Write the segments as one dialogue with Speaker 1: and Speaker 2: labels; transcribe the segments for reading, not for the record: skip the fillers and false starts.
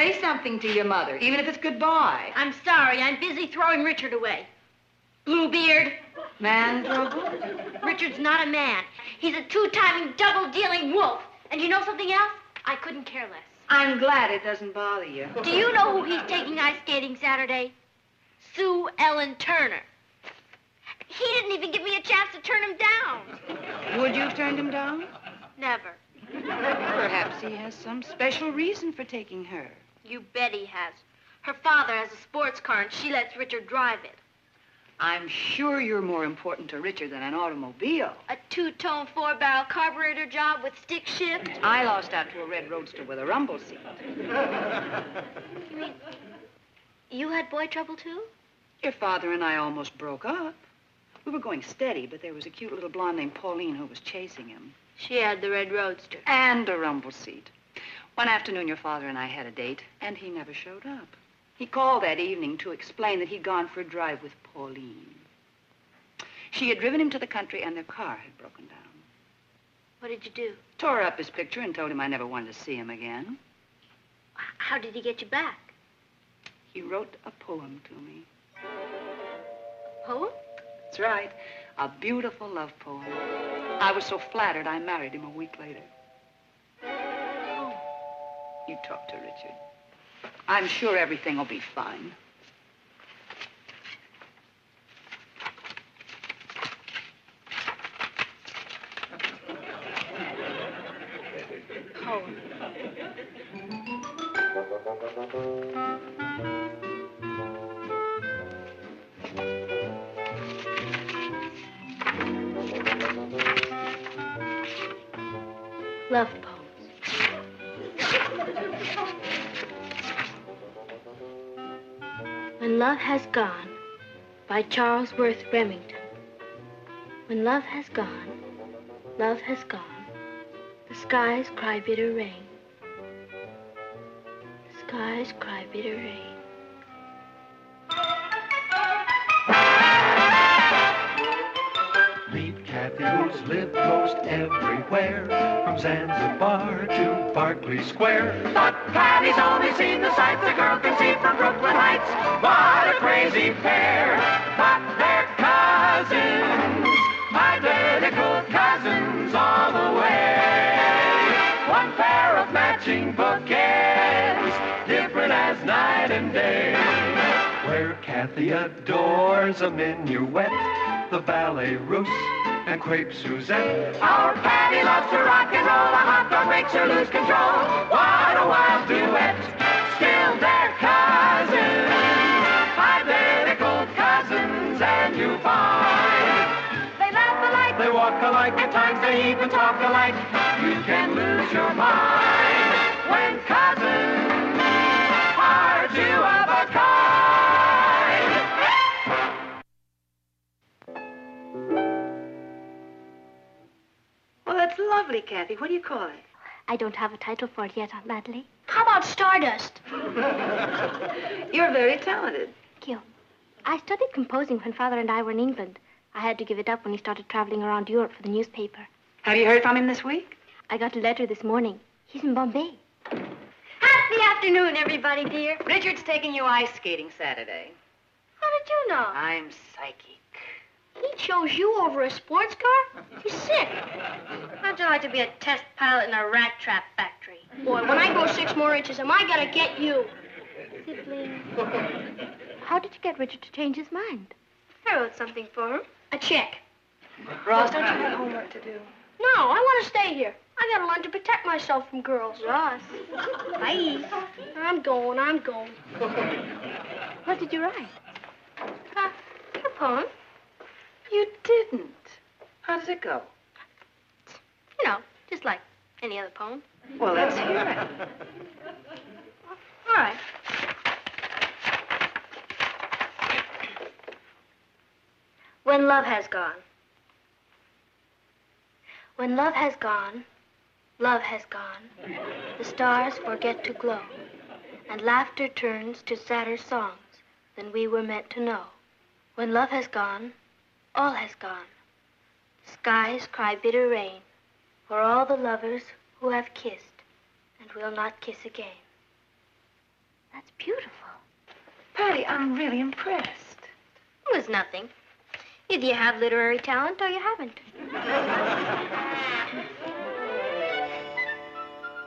Speaker 1: Say something to your mother, even if it's goodbye.
Speaker 2: I'm sorry. I'm busy throwing Richard away. Bluebeard.
Speaker 1: Man trouble?
Speaker 2: Richard's not a man. He's a two-timing, double-dealing wolf. And you know something else? I couldn't care less.
Speaker 1: I'm glad it doesn't bother you.
Speaker 2: Do you know who he's taking ice skating Saturday? Sue Ellen Turner. He didn't even give me a chance to turn him down.
Speaker 1: Would you have turned him down?
Speaker 2: Never.
Speaker 1: Perhaps he has some special reason for taking her.
Speaker 2: You bet he has. Her father has a sports car, and she lets Richard drive it.
Speaker 1: I'm sure you're more important to Richard than an automobile.
Speaker 2: A two-tone, four-barrel carburetor job with stick shift.
Speaker 1: I lost out to a red roadster with a rumble seat.
Speaker 2: You mean you had boy trouble, too?
Speaker 1: Your father and I almost broke up. We were going steady, but there was a cute little blonde named Pauline who was chasing him.
Speaker 2: She had the red roadster.
Speaker 1: And a rumble seat. One afternoon, your father and I had a date, and he never showed up. He called that evening to explain that he'd gone for a drive with Pauline. She had driven him to the country, and their car had broken down.
Speaker 2: What did you do?
Speaker 1: Tore up his picture and told him I never wanted to see him again.
Speaker 2: How did he get you back?
Speaker 1: He wrote a poem to me.
Speaker 2: A poem?
Speaker 1: That's right. A beautiful love poem. I was so flattered, I married him a week later.
Speaker 2: Oh.
Speaker 1: You talk to Richard. I'm sure everything will be fine.
Speaker 2: Poem. Love poems. When Love Has Gone, by Charles Worth Remington. When love has gone, love has gone. The skies cry bitter rain. The skies cry bitter rain.
Speaker 3: Meet Kathy, who's lived most everywhere, from Zanzibar to Berkeley Square. But Kathy's only seen the sights a girl can see from Brooklyn Heights. What a crazy pair! But they're cousins, identical cousins all the way. One pair of matching bouquets, different as night and day. Where Kathy adores a minuet, the ballet russe, and crepe Suzette. Our Patty loves to rock and roll. A hot dog makes her lose control. What a wild duet. Still they're cousins, identical cousins, and you find they laugh alike, they walk alike, at times they even talk alike. You can lose your mind when cousins are two of a kind.
Speaker 1: Well, that's lovely, Kathy. What do you call it?
Speaker 2: I don't have a title for it yet, Aunt Natalie.
Speaker 4: How about Stardust?
Speaker 1: You're very talented.
Speaker 2: Thank you. I studied composing when Father and I were in England. I had to give it up when he started traveling around Europe for the newspaper.
Speaker 1: Have you heard from him this week?
Speaker 2: I got a letter this morning. He's in Bombay. Happy afternoon, everybody, dear.
Speaker 1: Richard's taking you ice skating Saturday.
Speaker 2: How did you know?
Speaker 1: I'm psychic.
Speaker 4: He chose you over a sports car? He's sick.
Speaker 2: How'd you like to be a test pilot in a rat trap factory?
Speaker 4: Boy, when I grow 6 more inches, am I gonna get you?
Speaker 2: Sibling. How did you get Richard to change his mind? I wrote something for him.
Speaker 4: A check.
Speaker 1: Ross, don't you have homework to do?
Speaker 4: No, I want to stay here. I gotta learn to protect myself from girls.
Speaker 2: Ross.
Speaker 4: Bye. I'm going.
Speaker 2: What did you write? A poem.
Speaker 1: You didn't. How does it go?
Speaker 2: You know, just like any other poem.
Speaker 1: Well, let's hear it.
Speaker 2: All right. When love has gone. When love has gone, love has gone. The stars forget to glow, and laughter turns to sadder songs than we were meant to know. When love has gone, all has gone. Skies cry bitter rain for all the lovers who have kissed and will not kiss again. That's beautiful.
Speaker 1: Patty, I'm really impressed.
Speaker 2: It was nothing. Either you have literary talent or you haven't.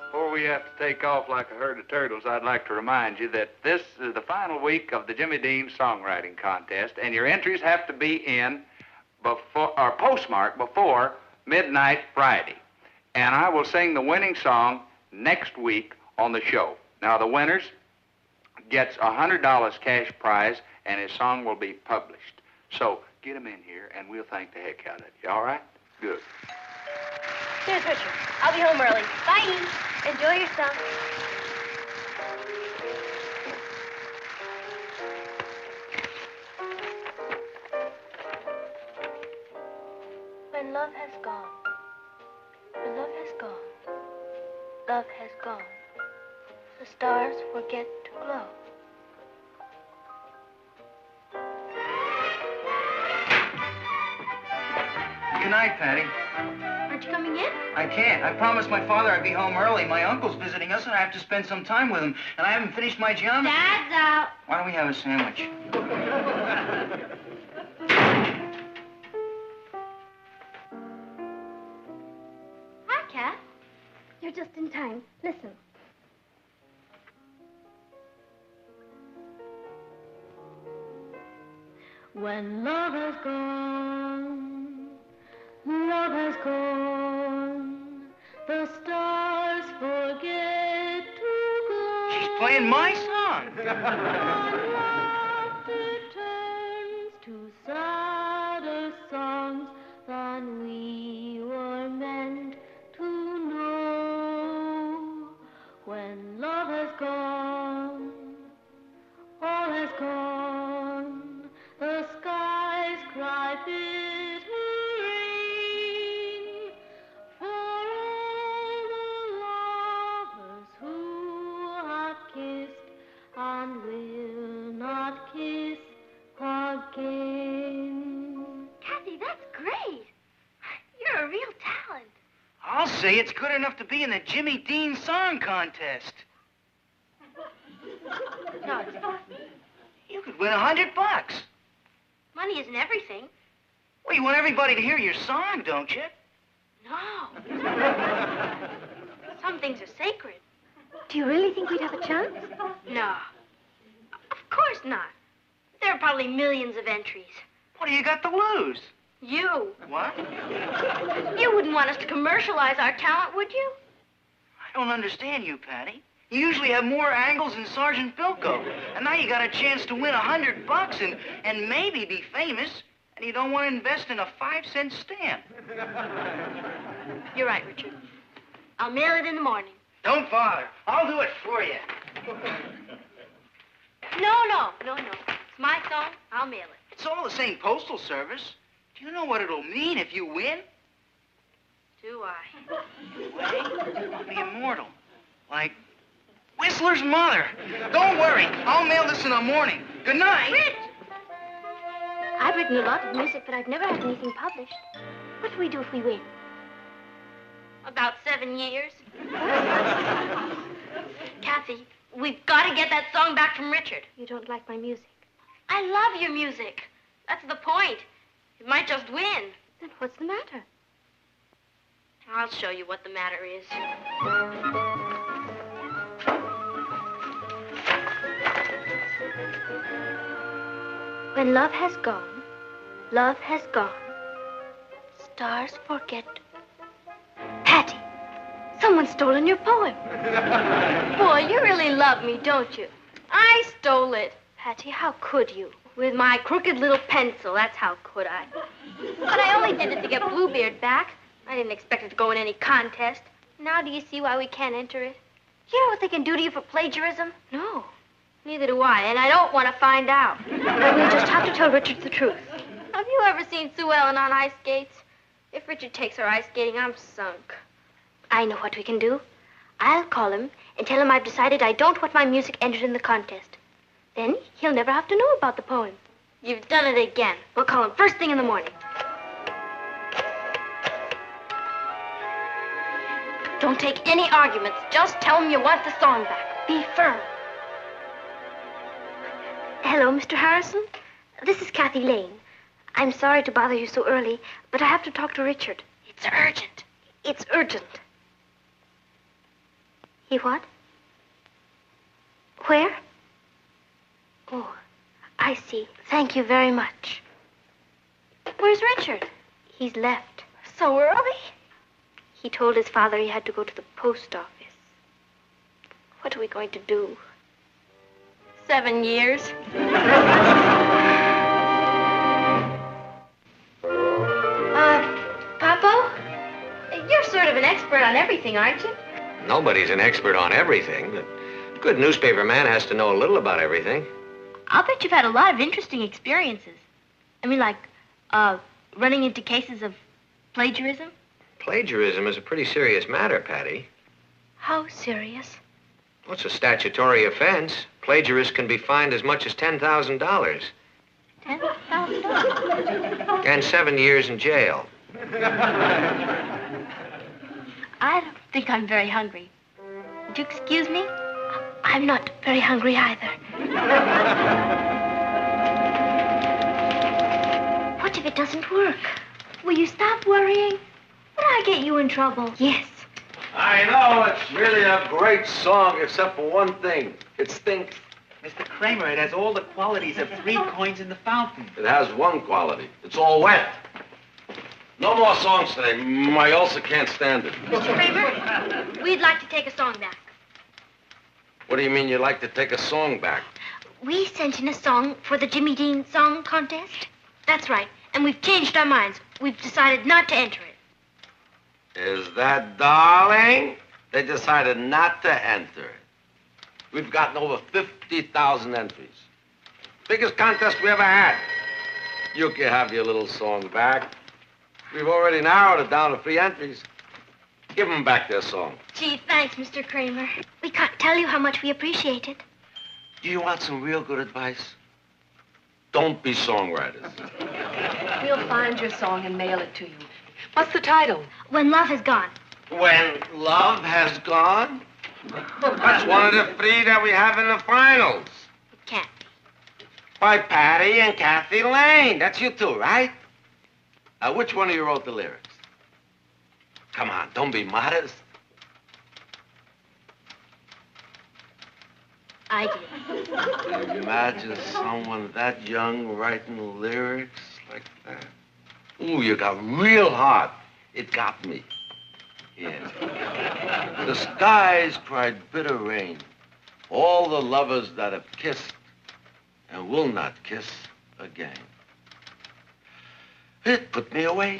Speaker 5: Before we have to take off like a herd of turtles, I'd like to remind you that this is the final week of the Jimmy Dean Songwriting Contest, and your entries have to be in before, or postmarked before midnight Friday. And I will sing the winning song next week on the show. Now, the winners gets a $100 cash prize, and his song will be published. So get him in here, and we'll thank the heck out of you. All right? Good.
Speaker 2: Here's Richard. I'll be home early. Bye. Enjoy yourself. When love has gone, when love has gone, love has gone, the stars forget to glow.
Speaker 6: Good night, Patty.
Speaker 2: Aren't you coming in?
Speaker 6: I can't. I promised my father I'd be home early. My uncle's visiting us, and I have to spend some time with him. And I haven't finished my geometry.
Speaker 2: Dad's out.
Speaker 6: Why don't we have a sandwich?
Speaker 2: Hi, Kat. You're just in time. Listen. When love has gone, love has gone, the stars forget to go.
Speaker 6: She's playing my song.
Speaker 2: Laughter turns to sadder songs than we were meant to know. When love has gone, all has gone. The skies cry bitter rain for all the lovers who have kissed and will not kiss again. Kathy, that's great. You're a real talent.
Speaker 6: I'll say it's good enough to be in the Jimmy Dean Song Contest.
Speaker 2: No, it's not.
Speaker 6: You could win $100.
Speaker 2: Money isn't everything.
Speaker 6: Well, you want everybody to hear your song, don't you?
Speaker 2: No. Some things are sacred. Do you really think we'd have a chance? No. Of course not. There are probably millions of entries.
Speaker 6: What do you got to lose?
Speaker 2: You.
Speaker 6: What?
Speaker 2: You wouldn't want us to commercialize our talent, would you?
Speaker 6: I don't understand you, Patty. You usually have more angles than Sergeant Bilko. And now you got a chance to win $100 and maybe be famous, and you don't want to invest in a 5-cent stamp.
Speaker 2: You're right, Richard. I'll mail it in the morning.
Speaker 6: Don't bother. I'll do it for you.
Speaker 2: No. It's my song. I'll mail it.
Speaker 6: It's all the same postal service. Do you know what it'll mean if you win?
Speaker 2: Do I?
Speaker 6: Wait, I'll be immortal. Like Whistler's mother. Don't worry. I'll mail this in the morning. Good night.
Speaker 2: Rich! I've written a lot of music, but I've never had anything published. What do we do if we win? About 7 years. Kathy, we've got to get that song back from Richard. You don't like my music? I love your music. That's the point. It might just win. Then what's the matter? I'll show you what the matter is. When love has gone, love has gone. Stars forget. Patty, someone's stolen your poem. Boy, you really love me, don't you? I stole it. Patty, how could you? With my crooked little pencil, that's how could I. But I only did it to get Bluebeard back. I didn't expect it to go in any contest. Now do you see why we can't enter it? You know what they can do to you for plagiarism? No. Neither do I, and I don't want to find out. But we'll just have to tell Richard the truth. Have you ever seen Sue Ellen on ice skates? If Richard takes her ice skating, I'm sunk. I know what we can do. I'll call him and tell him I've decided I don't want my music entered in the contest. Then he'll never have to know about the poem. You've done it again. We'll call him first thing in the morning. Don't take any arguments. Just tell him you want the song back. Be firm. Hello, Mr. Harrison. This is Kathy Lane. I'm sorry to bother you so early, but I have to talk to Richard. It's urgent. It's urgent. He what? Where? Oh, I see. Thank you very much. Where's Richard? He's left. So early? He told his father he had to go to the post office. What are we going to do? 7 years. Papo? You're sort of an expert on everything, aren't you?
Speaker 7: Nobody's an expert on everything, but a good newspaper man has to know a little about everything.
Speaker 2: I'll bet you've had a lot of interesting experiences. I mean, like, running into cases of plagiarism?
Speaker 7: Plagiarism is a pretty serious matter, Patty.
Speaker 2: How serious?
Speaker 7: Well, it's a statutory offense. Plagiarists can be fined as much as $10,000.
Speaker 2: $10,000?
Speaker 7: And 7 years in jail.
Speaker 2: I don't think I'm very hungry. Would you excuse me? I'm not very hungry either. What if it doesn't work? Will you stop worrying? Will I get you in trouble? Yes.
Speaker 8: I know, it's really a great song, except for one thing. It stinks.
Speaker 6: Mr. Kramer, it has all the qualities of 3 coins in the fountain.
Speaker 8: It has one quality. It's all wet. No more songs today. My ulcer can't stand it.
Speaker 2: Mr. Kramer, we'd like to take a song back.
Speaker 8: What do you mean you'd like to take a song back?
Speaker 2: We sent in a song for the Jimmy Dean Song Contest. That's right. And we've changed our minds. We've decided not to enter it.
Speaker 8: Is that darling? They decided not to enter it. We've gotten over 50,000 entries. Biggest contest we ever had. You can have your little song back. We've already narrowed it down to 3 entries. Give them back their song.
Speaker 2: Gee, thanks, Mr. Kramer. We can't tell you how much we appreciate it.
Speaker 8: Do you want some real good advice? Don't be songwriters.
Speaker 1: We'll find your song and mail it to you. What's the title?
Speaker 2: When Love Has Gone.
Speaker 8: When love has gone? That's one of the 3 that we have in the finals.
Speaker 2: It can't be.
Speaker 8: By Patty and Kathy Lane. That's you two, right? Which one of you wrote the lyrics? Come on, don't be modest.
Speaker 2: I did.
Speaker 8: Imagine someone that young writing lyrics like that. Ooh, you got real hot. It got me. Yes. The skies cried bitter rain. All the lovers that have kissed and will not kiss again. It put me away.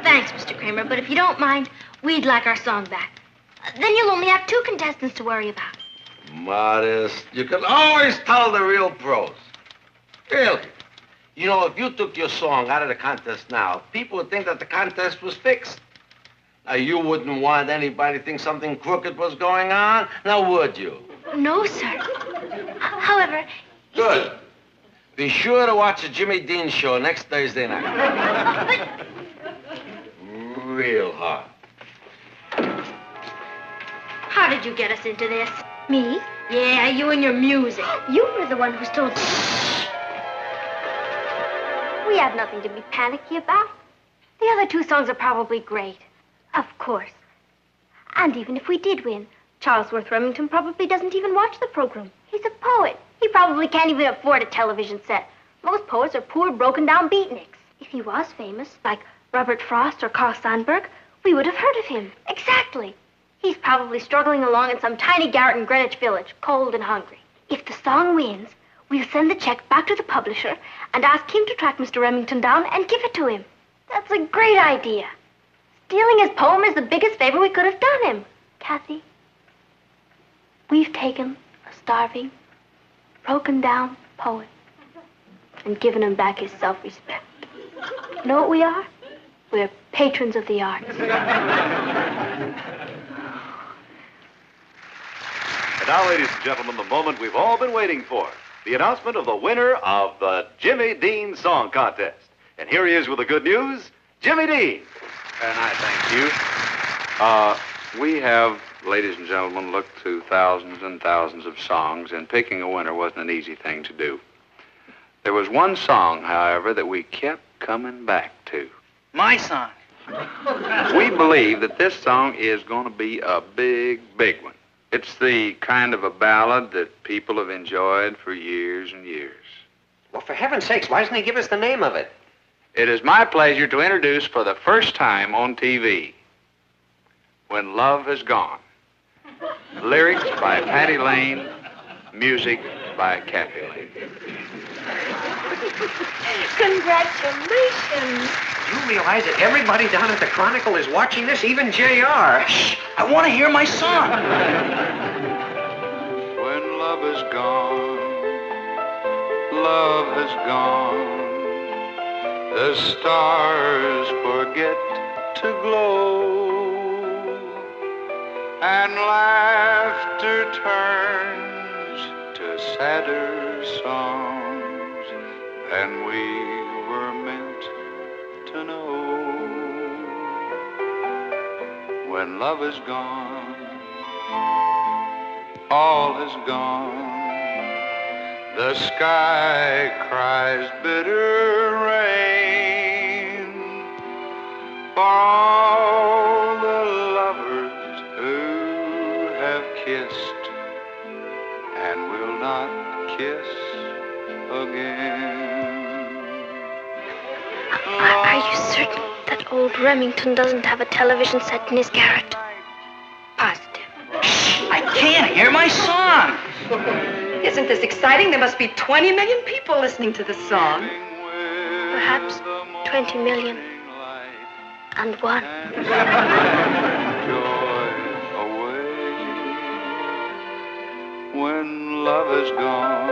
Speaker 2: Thanks, Mr. Kramer, but if you don't mind, we'd like our song back. Then you'll only have 2 contestants to worry about.
Speaker 8: Modest. You can always tell the real pros. Really. You know, if you took your song out of the contest now, people would think that the contest was fixed. Now, you wouldn't want anybody to think something crooked was going on, now would you?
Speaker 2: No, sir. However...
Speaker 8: Good. Be sure to watch the Jimmy Dean show next Thursday night. Real hard.
Speaker 2: How did you get us into this? Me? Yeah, you and your music. You were the one who told me. We have nothing to be panicky about. The other 2 songs are probably great. Of course. And even if we did win, Charlesworth Remington probably doesn't even watch the program. He's a poet. He probably can't even afford a television set. Most poets are poor, broken-down beatniks. If he was famous, like Robert Frost or Carl Sandburg, we would have heard of him. Exactly. He's probably struggling along in some tiny garret in Greenwich Village, cold and hungry. If the song wins, we'll send the check back to the publisher and ask him to track Mr. Remington down and give it to him. That's a great idea. Stealing his poem is the biggest favor we could have done him. Kathy, we've taken a starving, broken-down poet and given him back his self-respect. You know what we are? We're patrons of the arts.
Speaker 9: And now, ladies and gentlemen, the moment we've all been waiting for. The announcement of the winner of the Jimmy Dean Song Contest. And here he is with the good news, Jimmy Dean.
Speaker 5: And I thank you. We have ladies and gentlemen, looked through thousands and thousands of songs, and picking a winner wasn't an easy thing to do. There was one song, however, that we kept coming back to.
Speaker 6: My song.
Speaker 5: We believe that this song is going to be a big, big one. It's the kind of a ballad that people have enjoyed for years and years.
Speaker 7: Well, for heaven's sakes, why doesn't he give us the name of it?
Speaker 5: It is my pleasure to introduce for the first time on TV, When Love Has Gone. Lyrics by Patty Lane, music by Kathy Lane.
Speaker 4: Congratulations.
Speaker 7: You realize that everybody down at the Chronicle is watching this, even J.R.?
Speaker 6: Shh! I want to hear my song.
Speaker 5: When love is gone, love has gone. The stars forget to glow, and laughter turns to sadder songs than we were meant to know. When love is gone, all is gone. The sky cries bitter rain for all the lovers who have kissed and will not kiss again.
Speaker 2: Are you certain that old Remington doesn't have a television set in his garret? Positive.
Speaker 6: Shh! I can't hear my song.
Speaker 1: Isn't this exciting? There must be 20 million people listening to this song.
Speaker 2: Perhaps 20 million and one.
Speaker 5: Joy away when love is gone,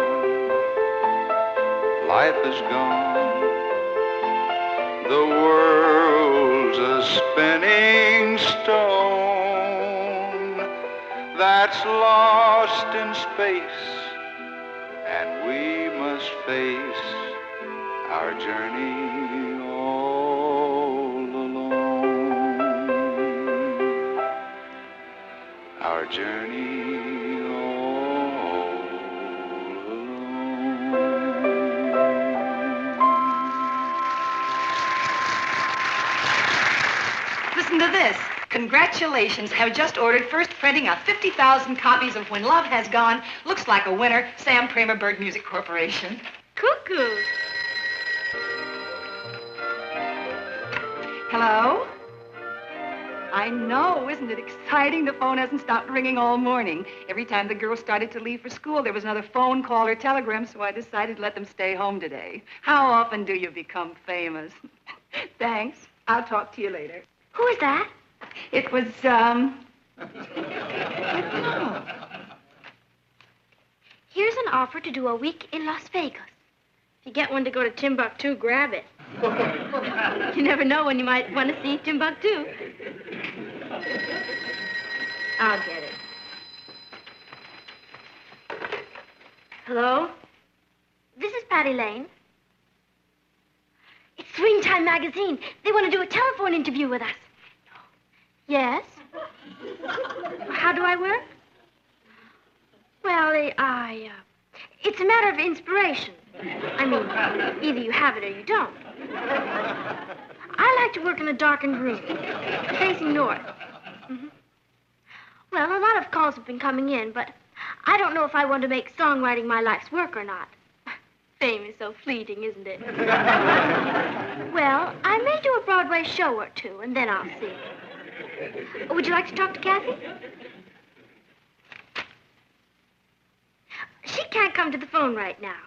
Speaker 5: life is gone, the world's a spinning stone that's lost in space, and we must face our journey all alone. Our journey all alone.
Speaker 1: Listen to this. Congratulations. Have just ordered first printing of 50,000 copies of When Love Has Gone. Looks like a winner. Sam Kramer Bird Music Corporation.
Speaker 4: Cuckoo.
Speaker 1: Hello? I know, isn't it exciting? The phone hasn't stopped ringing all morning. Every time the girls started to leave for school, there was another phone call or telegram, so I decided to let them stay home today. How often do you become famous? Thanks. I'll talk to you later.
Speaker 2: Who is that?
Speaker 1: It was,
Speaker 2: Here's an offer to do a week in Las Vegas.
Speaker 4: If you get one to go to Timbuktu, grab it.
Speaker 2: You never know when you might want to see Timbuktu.
Speaker 4: I'll get it. Hello?
Speaker 2: This is Patty Lane. It's Swing Time magazine. They want to do a telephone interview with us. Yes? How do I work? Well, it's a matter of inspiration. I mean, either you have it or you don't. I like to work in a darkened room, facing north. Mm-hmm. Well, a lot of calls have been coming in, but I don't know if I want to make songwriting my life's work or not. Fame is so fleeting, isn't it? Well, I may do a Broadway show or two, and then I'll see. Would you like to talk to Kathy? She can't come to the phone right now.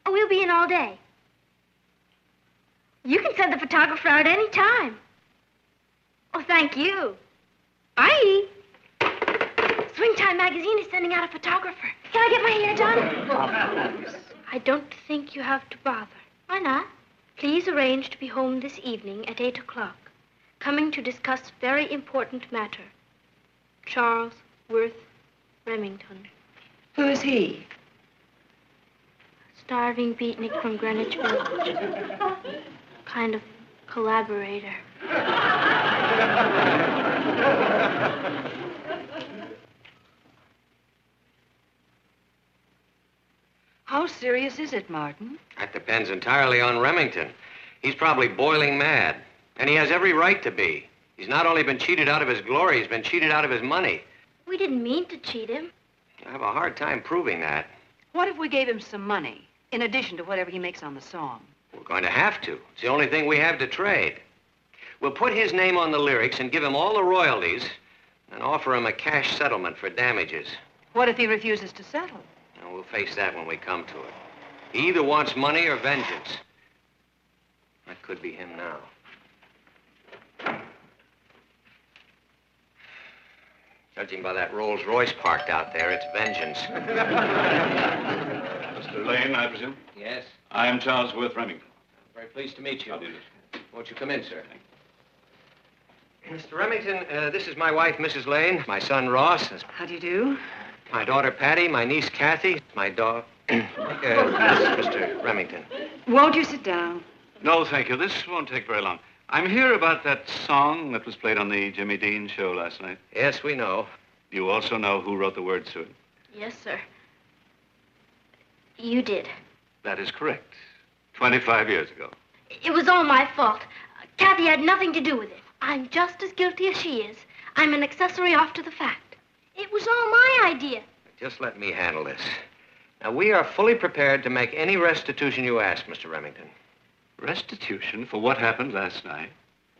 Speaker 2: Oh, we'll be in all day. You can send the photographer out any time. Oh, thank you. Bye. Swing Time magazine is sending out a photographer. Can I get my hair done? Of course. I don't think you have to bother. Why not? Please arrange to be home this evening at 8 o'clock. Coming to discuss very important matter. Charles Worth Remington.
Speaker 1: who is he?
Speaker 2: Starving beatnik from Greenwich Village. Kind of collaborator.
Speaker 1: serious is it, Martin?
Speaker 7: That depends entirely on Remington. He's probably boiling mad. And he has every right to be. He's not only been cheated out of his glory, he's been cheated out of his money.
Speaker 2: We didn't mean to cheat him.
Speaker 7: I have a hard time proving that.
Speaker 1: What if we gave him some money, in addition to whatever he makes on the song?
Speaker 7: We're going to have to. It's the only thing we have to trade. We'll put his name on the lyrics and give him all the royalties and offer him a cash settlement for damages.
Speaker 1: What if he refuses to settle?
Speaker 7: And we'll face that when we come to it. He either wants money or vengeance. That could be him now. Judging by that Rolls Royce parked out there, it's vengeance.
Speaker 9: Mr. Lane, I presume?
Speaker 7: Yes?
Speaker 9: I am Charles Worth Remington.
Speaker 7: Very pleased to meet you.
Speaker 9: How do you do?
Speaker 7: Won't you come in, sir? Mr. Remington, this is my wife, Mrs. Lane, my son, Ross,
Speaker 1: How do you do?
Speaker 7: my daughter, Patty, my niece, Kathy, my dog... this is Mr. Remington.
Speaker 1: Won't you sit down?
Speaker 9: No, thank you. This won't take very long. I'm here about that song that was played on the Jimmy Dean show last night.
Speaker 7: Yes, we know.
Speaker 9: You also know who wrote the words to it?
Speaker 2: Yes, sir. You did.
Speaker 9: That is correct. 25 years ago.
Speaker 2: It was all my fault. Kathy had nothing to do with it. I'm just as guilty as she is. I'm an accessory after the fact. It was all my idea.
Speaker 7: Just let me handle this. Now, we are fully prepared to make any restitution you ask, Mr. Remington.
Speaker 9: Restitution for what happened last night?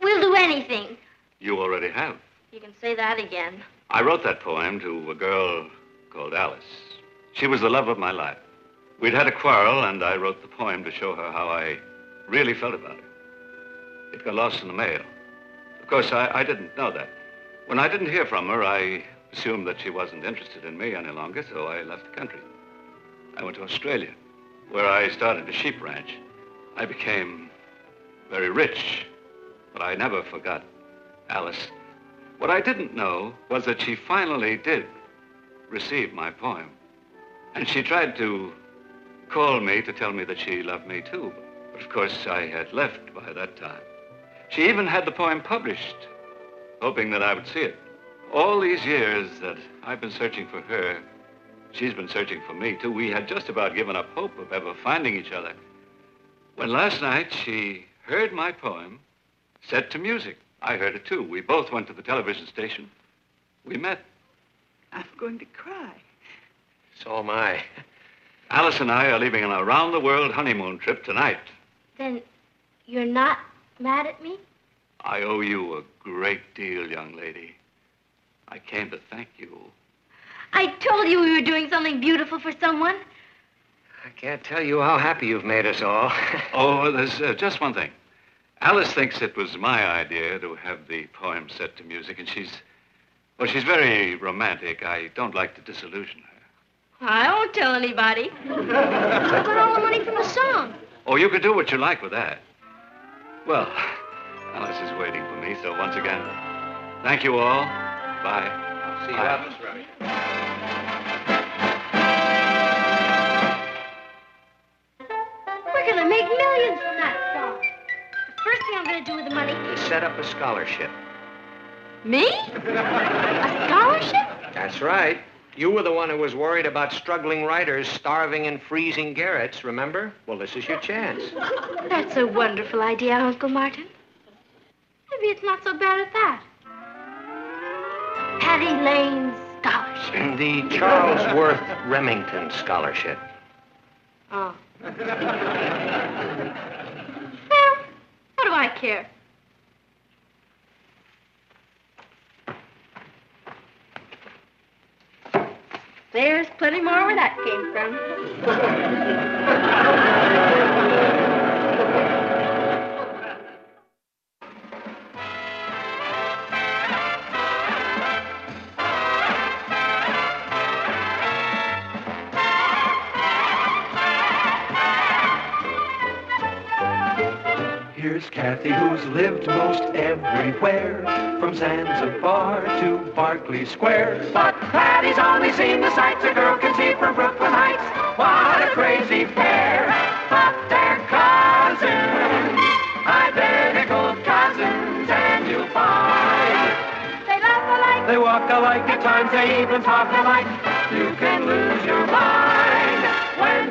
Speaker 2: We'll do anything.
Speaker 9: You already have.
Speaker 2: You can say that again.
Speaker 9: I wrote that poem to a girl called Alice. She was the love of my life. We'd had a quarrel, and I wrote the poem to show her how I really felt about her. It got lost in the mail. Of course, I didn't know that. When I didn't hear from her, I assumed that she wasn't interested in me any longer, so I left the country. I went to Australia, where I started a sheep ranch. I became very rich, but I never forgot Alice. What I didn't know was that she finally did receive my poem. And she tried to call me to tell me that she loved me too. But of course, I had left by that time. She even had the poem published, hoping that I would see it. All these years that I've been searching for her, she's been searching for me too. We had just about given up hope of ever finding each other. When last night she heard my poem set to music. I heard it too. We both went to the television station. We met.
Speaker 1: I'm going to cry.
Speaker 7: So am I.
Speaker 9: Alice and I are leaving on a round-the-world honeymoon trip tonight.
Speaker 2: Then you're not mad at me?
Speaker 9: I owe you a great deal, young lady. I came to thank you.
Speaker 2: I told you we were doing something beautiful for someone.
Speaker 7: I can't tell you how happy you've made us all.
Speaker 9: Oh, there's just one thing. Alice thinks it was my idea to have the poem set to music, and she's very romantic. I don't like to disillusion her.
Speaker 2: I won't tell anybody. What about all the money from the song?
Speaker 9: Oh, you could do what you like with that. Well, Alice is waiting for me, so once again, thank you all. Bye.
Speaker 7: I'll see you out, Mr. Remington.
Speaker 2: We're gonna make millions from that song. The first thing I'm gonna do with the money...
Speaker 7: To set up a scholarship.
Speaker 2: Me? A scholarship?
Speaker 7: That's right. You were the one who was worried about struggling writers starving in freezing garrets, remember? Well, this is your chance.
Speaker 2: That's a wonderful idea, Uncle Martin. Maybe it's not so bad at that. Patty Lane's scholarship.
Speaker 7: The Charles Worth Remington Scholarship.
Speaker 2: Oh. Well, what do I care? There's plenty more where that came from.
Speaker 3: Here's Kathy, who's lived most everywhere, from Zanzibar to Berkeley Square. But Patty's only seen the sights a girl can see from Brooklyn Heights. What a crazy pair, but they're cousins, identical cousins, and you'll find
Speaker 2: They laugh alike.
Speaker 3: they walk alike, at times they even talk alike. You can lose your mind when